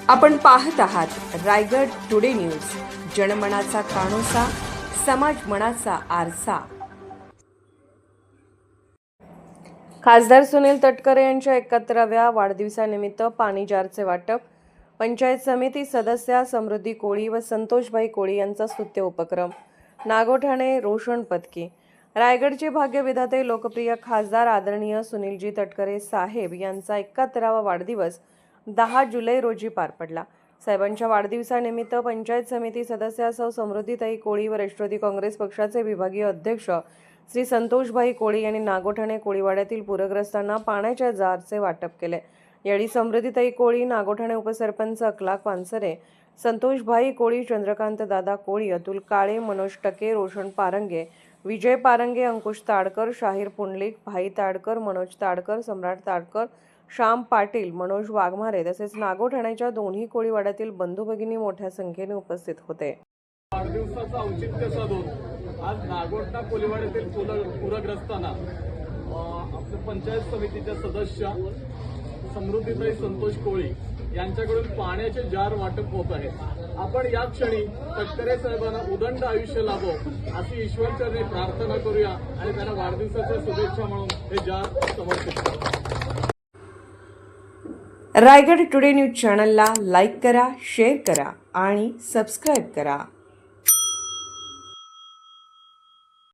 आपण पाहत आहात रायगड टुडे न्यूज, जनमनाचा कानोसा, समाज मनाचा आरसा। खासदार सुनील तटकरे यांच्या 71व्या वाढदिवसानिमित्त पाणी जारचे वाटप, पंचायत समिती सदस्या समृद्धी कोळी व संतोषभाई कोळी यांचा स्तुत्य उपक्रम, नागोठाणे रोशन पदकी। रायगडचे भाग्यविधाते लोकप्रिय खासदार आदरणीय सुनीलजी तटकरे साहेब यांचा 71वा वाढदिवस 10 जुलै रोजी पार पडला। साहेबांच्या वाढदिवसानिमित्त पंचायत समिती सदस्या सौ समृद्धीताई कोळी व राष्ट्रवादी काँग्रेस पक्षाचे विभागीय अध्यक्ष श्री संतोषभाई कोळी यांनी नागोठाणे कोळीवाड्यातील पूरग्रस्तांना पाण्याच्या जारचे वाटप केले। यावेळी समृद्धीताई कोळी, नागोठाणे उपसरपंच अकलाक पानसरे, संतोषभाई कोळी, चंद्रकांत दादा कोळी, अतुल काळे, मनोज टके, रोशन पारंगे, विजय पारंगे, अंकुश ताडकर, शाहीर पुंडलिक, भाई ताडकर, मनोज ताडकर, सम्राट ताडकर, श्याम पाटील, मनोज वाघमारे तसेच नागोठाण्याच्या दोन्ही कोळीवाड्यातील बंधू भगिनी मोठ्या संख्येने उपस्थित होते। वाढदिवसाचं औचित्य साधून आज नागोठा कोळीवाड्यातील पूरग्रस्तांना आपल्या पंचायत समितीच्या सदस्य समृद्धीताई संतोष कोळी यांच्याकडून पाण्याचे जार वाटप होत आहे। आपण या क्षणी तटकरे साहेबांना उदंड आयुष्य लाभो अशी ईश्वरचरणी प्रार्थना करूया आणि त्यांना वाढदिवसाच्या शुभेच्छा म्हणून हे जार समर्पित करू। रायगड टुडे न्यूज चॅनलला लाईक करा, शेअर करा आणि सबस्क्राईब करा।